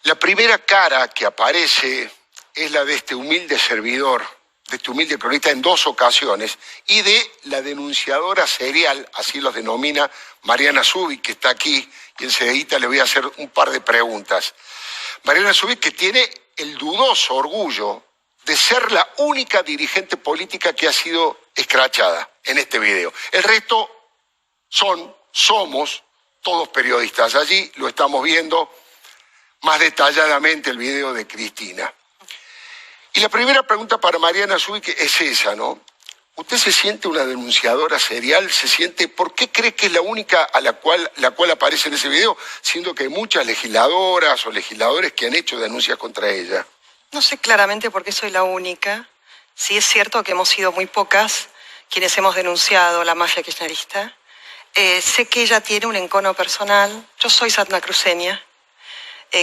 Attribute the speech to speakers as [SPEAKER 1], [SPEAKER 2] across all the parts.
[SPEAKER 1] La primera cara que aparece es la de este humilde servidor, de este humilde cronista en dos ocasiones, y de la denunciadora serial, así los denomina Mariana Zubik, que está aquí, y enseguida le voy a hacer un par de preguntas. Mariana Zubik, que tiene el dudoso orgullo de ser la única dirigente política que ha sido escrachada en este video. El resto somos todos periodistas. Allí lo estamos viendo más detalladamente el video de Cristina. Y la primera pregunta para Mariana Zubik es esa, ¿no? ¿Usted se siente una denunciadora serial? ¿Se siente, por qué cree que es la única a la cual aparece en ese video, siendo que hay muchas legisladoras o legisladores que han hecho denuncias contra ella?
[SPEAKER 2] No sé claramente por qué soy la única. Sí es cierto que hemos sido muy pocas quienes hemos denunciado la mafia kirchnerista. Sé que ella tiene un encono personal. Yo soy santacruceña.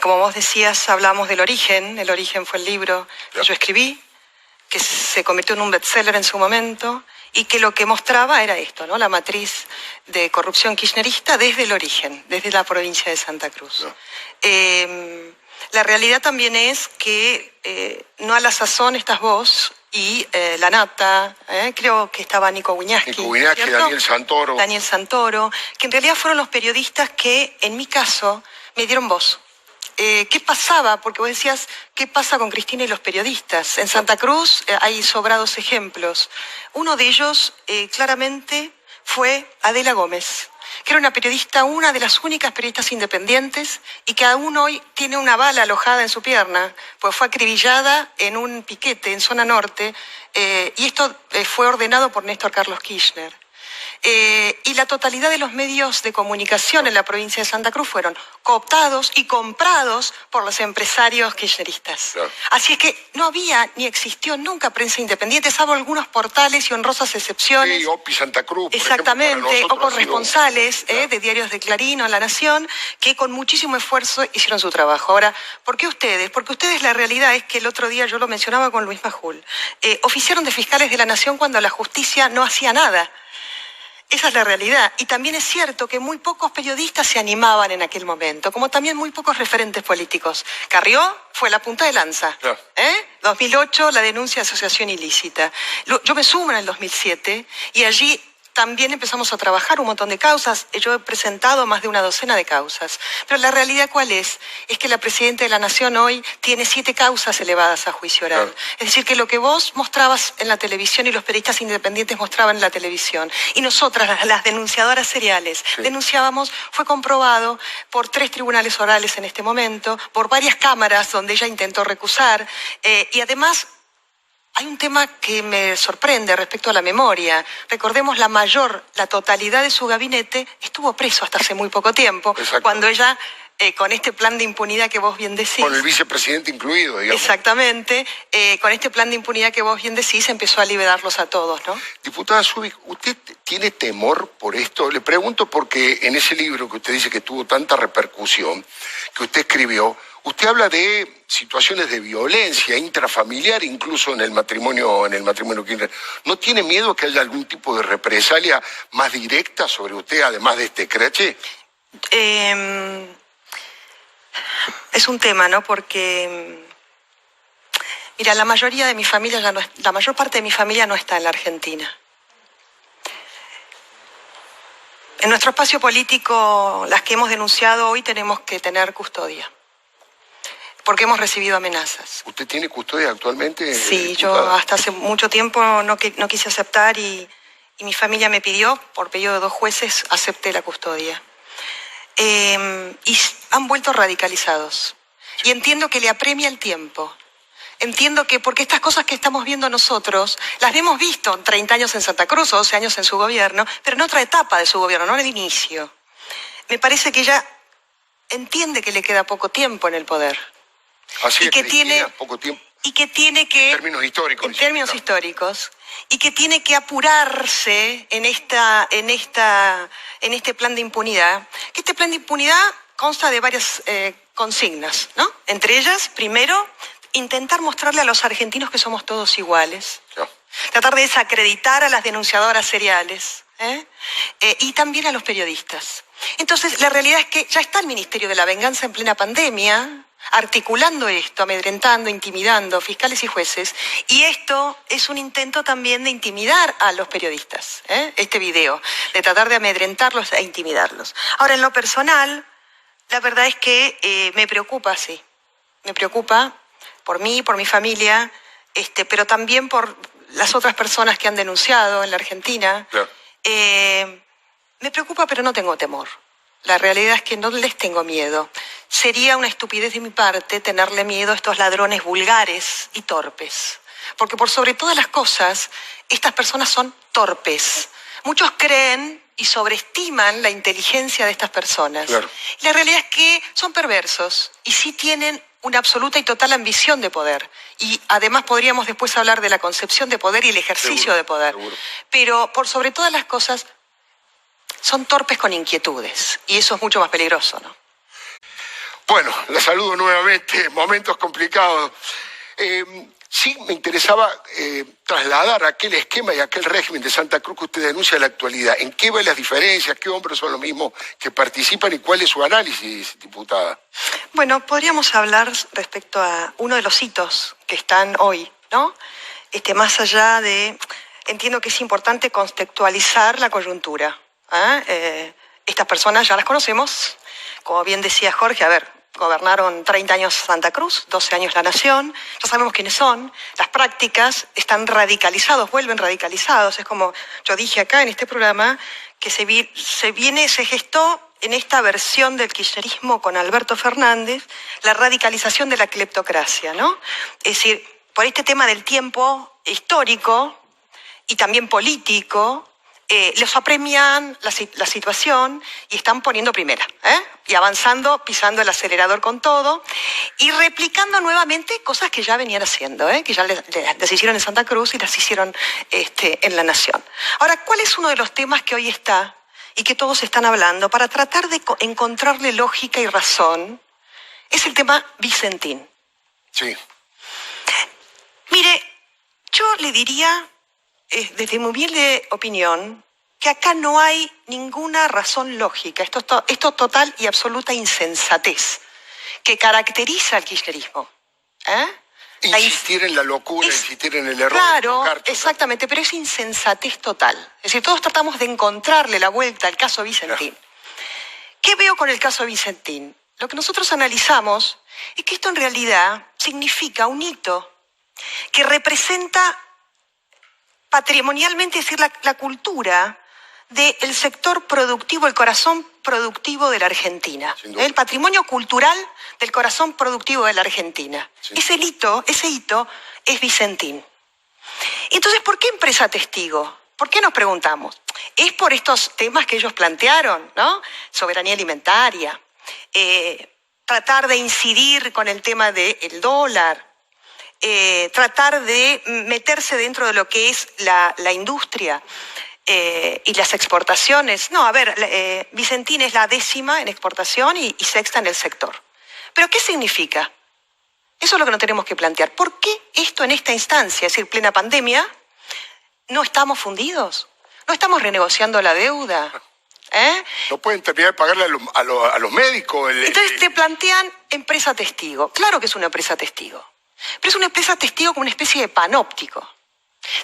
[SPEAKER 2] Como vos decías, hablamos del origen. El origen fue el libro que yo escribí, que se convirtió en un bestseller en su momento, y que lo que mostraba era esto, ¿no? La matriz de corrupción kirchnerista desde el origen, desde la provincia de Santa Cruz. La realidad también es que no a la sazón estás vos y la nata, creo que estaba Nico Wiñaski, Daniel Santoro, que en realidad fueron los periodistas que, en mi caso, me dieron voz. ¿Qué pasaba? Porque vos decías, ¿qué pasa con Cristina y los periodistas? En Santa Cruz hay sobrados ejemplos. Uno de ellos, claramente, fue Adela Gómez, que era una periodista, una de las únicas periodistas independientes, y que aún hoy tiene una bala alojada en su pierna, pues fue acribillada en un piquete en zona norte, y esto fue ordenado por Néstor Carlos Kirchner. Y la totalidad de los medios de comunicación en la provincia de Santa Cruz fueron cooptados y comprados por los empresarios kirchneristas. Claro. Así es que no había ni existió nunca prensa independiente, salvo algunos portales y honrosas excepciones.
[SPEAKER 1] Sí, OPI Santa Cruz,
[SPEAKER 2] exactamente,
[SPEAKER 1] por ejemplo,
[SPEAKER 2] o corresponsales
[SPEAKER 1] claro,
[SPEAKER 2] de diarios de Clarín o La Nación, que con muchísimo esfuerzo hicieron su trabajo. Ahora, ¿por qué ustedes? Porque ustedes, la realidad es que el otro día, yo lo mencionaba con Luis Majul, oficiaron de fiscales de la Nación cuando la justicia no hacía nada. Esa es la realidad. Y también es cierto que muy pocos periodistas se animaban en aquel momento, como también muy pocos referentes políticos. Carrió fue la punta de lanza. Claro. 2008, la denuncia de asociación ilícita. Yo me sumo en el 2007 y allí también empezamos a trabajar un montón de causas. Yo he presentado más de una docena de causas. Pero la realidad, ¿cuál es? Es que la Presidenta de la Nación hoy tiene 7 causas elevadas a juicio oral. Claro. Es decir, que lo que vos mostrabas en la televisión y los periodistas independientes mostraban en la televisión, y nosotras, las denunciadoras seriales, denunciábamos, fue comprobado por 3 tribunales orales en este momento, por varias cámaras donde ella intentó recusar, y además hay un tema que me sorprende respecto a la memoria. Recordemos, la totalidad de su gabinete estuvo preso hasta hace muy poco tiempo. Exacto. Cuando ella, con este plan de impunidad que vos bien decís...
[SPEAKER 1] Con el vicepresidente incluido, digamos.
[SPEAKER 2] Exactamente. Con este plan de impunidad que vos bien decís, empezó a liberarlos a todos, ¿no?
[SPEAKER 1] Diputada Zubik, ¿usted tiene temor por esto? Le pregunto porque en ese libro que usted dice que tuvo tanta repercusión, que usted escribió, usted habla de situaciones de violencia intrafamiliar, incluso en el matrimonio Kirchner. ¿No tiene miedo que haya algún tipo de represalia más directa sobre usted, además de este escrache?
[SPEAKER 2] Es un tema, ¿no? Porque, mira, la mayor parte de mi familia no está en la Argentina. En nuestro espacio político, las que hemos denunciado hoy tenemos que tener custodia, porque hemos recibido amenazas.
[SPEAKER 1] ¿Usted tiene custodia actualmente?
[SPEAKER 2] Sí, yo hasta hace mucho tiempo no quise aceptar y mi familia me pidió, por pedido de 2 jueces, acepté la custodia. Y han vuelto radicalizados. Y entiendo que le apremia el tiempo. Entiendo que, porque estas cosas que estamos viendo nosotros, las hemos visto 30 años en Santa Cruz o 12 años en su gobierno, pero en otra etapa de su gobierno, no en el inicio. Me parece que ella entiende que le queda poco tiempo en el poder.
[SPEAKER 1] Así
[SPEAKER 2] y
[SPEAKER 1] es,
[SPEAKER 2] que
[SPEAKER 1] Cristina,
[SPEAKER 2] tiene
[SPEAKER 1] poco tiempo.
[SPEAKER 2] Y que tiene que...
[SPEAKER 1] En términos históricos.
[SPEAKER 2] En términos históricos. Y que tiene que apurarse en este plan de impunidad. Que este plan de impunidad consta de varias consignas, ¿no? Entre ellas, primero, intentar mostrarle a los argentinos que somos todos iguales. Yeah. Tratar de desacreditar a las denunciadoras seriales. Y también a los periodistas. Entonces, la realidad es que ya está el Ministerio de la Venganza en plena pandemia. articulando esto, amedrentando, intimidando fiscales y jueces, y esto es un intento también de intimidar a los periodistas, este video, de tratar de amedrentarlos e intimidarlos. Ahora, en lo personal, la verdad es que me preocupa, sí, me preocupa por mí, por mi familia, pero también por las otras personas que han denunciado en la Argentina.
[SPEAKER 1] Claro.
[SPEAKER 2] Me preocupa, pero no tengo temor. La realidad es que no les tengo miedo. Sería una estupidez de mi parte tenerle miedo a estos ladrones vulgares y torpes. Porque por sobre todas las cosas, estas personas son torpes. Muchos creen y sobreestiman la inteligencia de estas personas.
[SPEAKER 1] Claro.
[SPEAKER 2] La realidad es que son perversos y sí tienen una absoluta y total ambición de poder. Y además podríamos después hablar de la concepción de poder y el ejercicio de poder.
[SPEAKER 1] Seguro.
[SPEAKER 2] Pero por sobre todas las cosas, son torpes con inquietudes. Y eso es mucho más peligroso, ¿no?
[SPEAKER 1] Bueno, la saludo nuevamente, momentos complicados. Sí me interesaba trasladar aquel esquema y aquel régimen de Santa Cruz que usted denuncia en la actualidad. ¿En qué ven las diferencias? ¿Qué hombres son los mismos que participan? ¿Y cuál es su análisis, diputada?
[SPEAKER 2] Bueno, podríamos hablar respecto a uno de los hitos que están hoy, ¿no? Más allá de... Entiendo que es importante contextualizar la coyuntura. Estas personas ya las conocemos. Como bien decía Jorge, gobernaron 30 años Santa Cruz, 12 años la Nación, ya sabemos quiénes son, las prácticas están radicalizados, vuelven radicalizados. Es como yo dije acá en este programa, que se gestó en esta versión del kirchnerismo con Alberto Fernández, la radicalización de la cleptocracia, ¿no? Es decir, por este tema del tiempo histórico y también político, les apremian la situación y están poniendo primera, y avanzando, pisando el acelerador con todo y replicando nuevamente cosas que ya venían haciendo, que ya las hicieron en Santa Cruz y las hicieron en la Nación. Ahora, ¿cuál es uno de los temas que hoy está y que todos están hablando para tratar de encontrarle lógica y razón? Es el tema Vicentín.
[SPEAKER 1] Sí.
[SPEAKER 2] Mire, yo le diría, desde mi humilde opinión, que acá no hay ninguna razón lógica. Esto es total y absoluta insensatez que caracteriza al kirchnerismo.
[SPEAKER 1] Insistir en la locura, insistir en el error.
[SPEAKER 2] Claro, exactamente, pero es insensatez total. Es decir, todos tratamos de encontrarle la vuelta al caso Vicentín. ¿Qué veo con el caso Vicentín? Lo que nosotros analizamos es que esto en realidad significa un hito que representa patrimonialmente, es decir, la cultura del sector productivo, el corazón productivo de la Argentina. El patrimonio cultural del corazón productivo de la Argentina. Sí. Ese hito es Vicentín. Entonces, ¿por qué empresa testigo? ¿Por qué nos preguntamos? Es por estos temas que ellos plantearon, ¿no? Soberanía alimentaria, tratar de incidir con el tema del dólar, tratar de meterse dentro de lo que es la industria y las exportaciones. No, Vicentín es la 10ª en exportación y 6ª en el sector. ¿Pero qué significa? Eso es lo que nos tenemos que plantear. ¿Por qué esto en esta instancia, es decir, plena pandemia, no estamos fundidos? ¿No estamos renegociando la deuda?
[SPEAKER 1] No pueden terminar de pagarle a los médicos.
[SPEAKER 2] Entonces te plantean empresa testigo. Claro que es una empresa testigo. Pero es una empresa testigo como una especie de panóptico.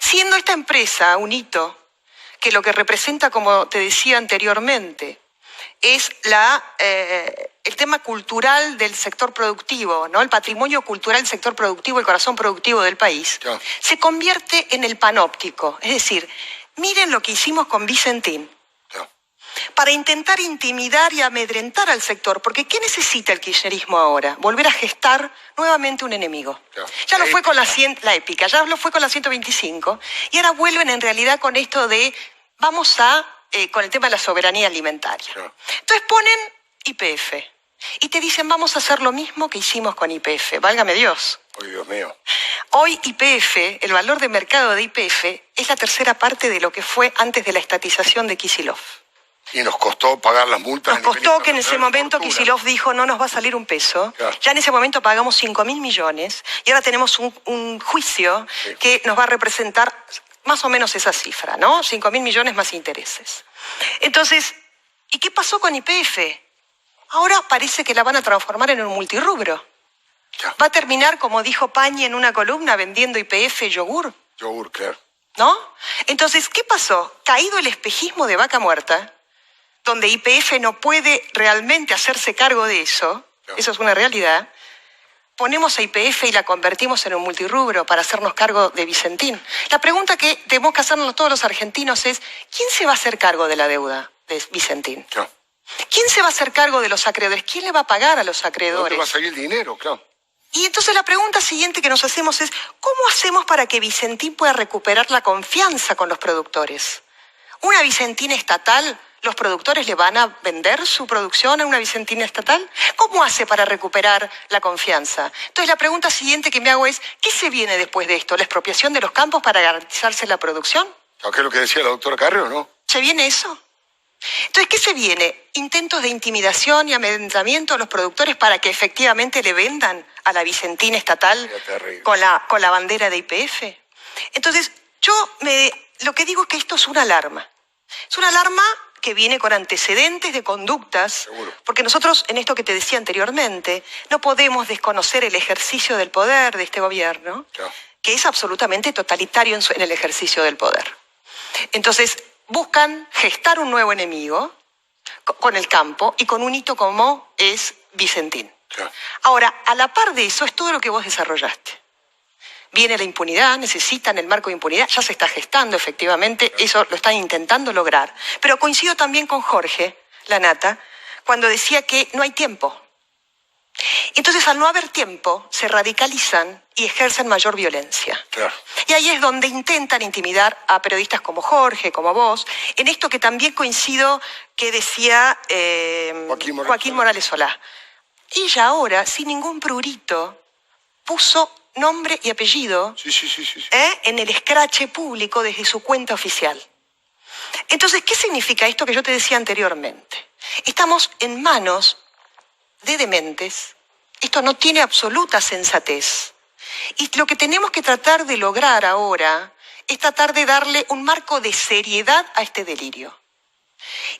[SPEAKER 2] Siendo esta empresa un hito que lo que representa, como te decía anteriormente, es el tema cultural del sector productivo, ¿no? El patrimonio cultural del sector productivo, el corazón productivo del país, se convierte en el panóptico. Es decir, miren lo que hicimos con Vicentín. Para intentar intimidar y amedrentar al sector, porque ¿qué necesita el kirchnerismo ahora? Volver a gestar nuevamente un enemigo. Ya lo fue con la épica, ya lo fue con la 125, y ahora vuelven en realidad con esto de con el tema de la soberanía alimentaria. Entonces ponen YPF y te dicen vamos a hacer lo mismo que hicimos con YPF. Válgame Dios.
[SPEAKER 1] Ay, Dios mío.
[SPEAKER 2] Hoy YPF, el valor de mercado de YPF, es la 3ª parte de lo que fue antes de la estatización de Kicillof.
[SPEAKER 1] Y nos costó pagar las multas.
[SPEAKER 2] Nos costó que en ese momento Kicillof dijo no nos va a salir un peso. Claro. Ya en ese momento pagamos 5.000 millones y ahora tenemos un juicio que nos va a representar más o menos esa cifra, ¿no? 5.000 millones más intereses. Entonces, ¿y qué pasó con YPF? Ahora parece que la van a transformar en un multirrubro.
[SPEAKER 1] Claro.
[SPEAKER 2] Va a terminar, como dijo Pañi en una columna, vendiendo YPF yogur,
[SPEAKER 1] Yogur, claro.
[SPEAKER 2] ¿no? Entonces, ¿qué pasó? Caído el espejismo de Vaca Muerta, donde YPF no puede realmente hacerse cargo de eso,
[SPEAKER 1] Claro.
[SPEAKER 2] eso es una realidad, ponemos a YPF y la convertimos en un multirrubro para hacernos cargo de Vicentín. La pregunta que tenemos que hacernos todos los argentinos es, ¿quién se va a hacer cargo de la deuda de Vicentín?
[SPEAKER 1] Claro.
[SPEAKER 2] ¿Quién se va a hacer cargo de los acreedores? ¿Quién le va a pagar a los
[SPEAKER 1] ¿Dónde
[SPEAKER 2] acreedores?
[SPEAKER 1] va a salir el dinero? Claro.
[SPEAKER 2] Y entonces la pregunta siguiente que nos hacemos es, ¿cómo hacemos para que Vicentín pueda recuperar la confianza con los productores? ¿Una Vicentina estatal, los productores le van a vender su producción a una Vicentina estatal? ¿Cómo hace para recuperar la confianza? Entonces la pregunta siguiente que me hago es, ¿qué se viene después de esto? ¿La expropiación de los campos para garantizarse la producción?
[SPEAKER 1] Claro, que es lo que decía la doctora Carrió, ¿no?
[SPEAKER 2] ¿Se viene eso? Entonces, ¿qué se viene? Intentos de intimidación y amedrentamiento a los productores para que efectivamente le vendan a la Vicentina estatal
[SPEAKER 1] Sería terrible.
[SPEAKER 2] con la bandera de YPF. Entonces, lo que digo es que esto es una alarma. Es una alarma que viene con antecedentes de conductas,
[SPEAKER 1] Seguro.
[SPEAKER 2] porque nosotros, en esto que te decía anteriormente, no podemos desconocer el ejercicio del poder de este gobierno,
[SPEAKER 1] Claro.
[SPEAKER 2] que es absolutamente totalitario en el ejercicio del poder. Entonces, buscan gestar un nuevo enemigo con el campo y con un hito como es Vicentín.
[SPEAKER 1] Claro.
[SPEAKER 2] Ahora, a la par de eso es todo lo que vos desarrollaste. Viene la impunidad, necesitan el marco de impunidad, ya se está gestando efectivamente, eso lo están intentando lograr. Pero coincido también con Jorge Lanata cuando decía que no hay tiempo. Entonces, al no haber tiempo, se radicalizan y ejercen mayor violencia.
[SPEAKER 1] Claro.
[SPEAKER 2] Y ahí es donde intentan intimidar a periodistas como Jorge, como vos, en esto que también coincido que decía Joaquín Morales Solá. Ella ahora, sin ningún prurito, puso nombre y apellido
[SPEAKER 1] Sí.
[SPEAKER 2] en el escrache público desde su cuenta oficial. Entonces, ¿qué significa esto que yo te decía anteriormente? Estamos en manos de dementes. Esto no tiene absoluta sensatez. Y lo que tenemos que tratar de lograr ahora es tratar de darle un marco de seriedad a este delirio.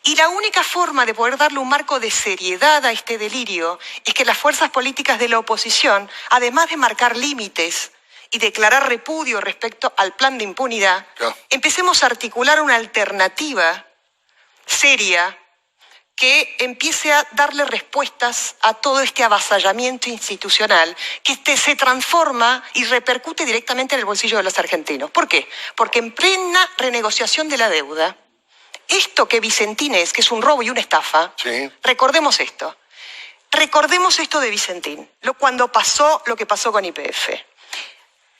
[SPEAKER 2] Y la única forma de poder darle un marco de seriedad a este delirio es que las fuerzas políticas de la oposición, además de marcar límites y declarar repudio respecto al plan de impunidad,
[SPEAKER 1] Claro.
[SPEAKER 2] empecemos a articular una alternativa seria que empiece a darle respuestas a todo este avasallamiento institucional que se transforma y repercute directamente en el bolsillo de los argentinos. ¿Por qué? Porque en plena renegociación de la deuda, esto que Vicentín es, que es un robo y una estafa,
[SPEAKER 1] Sí.
[SPEAKER 2] recordemos esto. Recordemos esto de Vicentín, cuando pasó lo que pasó con YPF.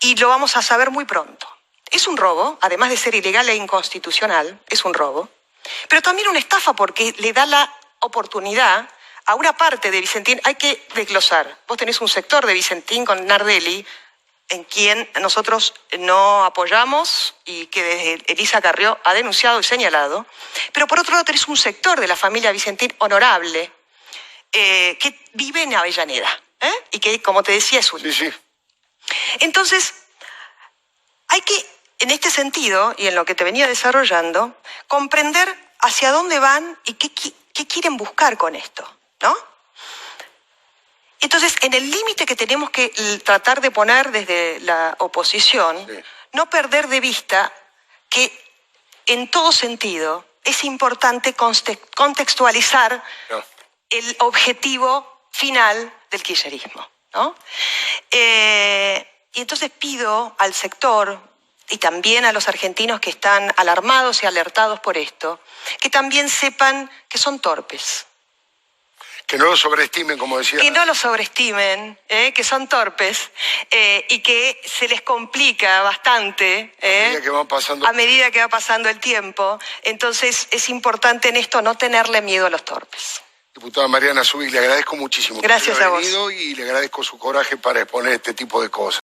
[SPEAKER 2] Y lo vamos a saber muy pronto. Es un robo, además de ser ilegal e inconstitucional, es un robo. Pero también una estafa porque le da la oportunidad a una parte de Vicentín. Hay que desglosar. Vos tenés un sector de Vicentín con Nardelli, en quien nosotros no apoyamos y que desde Elisa Carrió ha denunciado y señalado. Pero por otro lado tenés un sector de la familia Vicentín honorable que vive en Avellaneda. Y que, como te decía, es un...
[SPEAKER 1] Sí.
[SPEAKER 2] Entonces, hay que, en este sentido, y en lo que te venía desarrollando, comprender hacia dónde van y qué quieren buscar con esto, ¿no? Entonces, en el límite que tenemos que tratar de poner desde la oposición,
[SPEAKER 1] Sí.
[SPEAKER 2] no perder de vista que en todo sentido es importante contextualizar
[SPEAKER 1] Claro.
[SPEAKER 2] el objetivo final del kirchnerismo, ¿no? Y entonces pido al sector y también a los argentinos que están alarmados y alertados por esto, que también sepan que son torpes.
[SPEAKER 1] Que no lo sobreestimen, como decía.
[SPEAKER 2] Que no lo sobreestimen, que son torpes y que se les complica bastante
[SPEAKER 1] A medida que van pasando.
[SPEAKER 2] a medida que va pasando el tiempo. Entonces es importante en esto no tenerle miedo a los torpes.
[SPEAKER 1] Diputada Mariana Zubik, le agradezco muchísimo.
[SPEAKER 2] Gracias
[SPEAKER 1] que haya
[SPEAKER 2] a vos.
[SPEAKER 1] venido y le agradezco su coraje para exponer este tipo de cosas.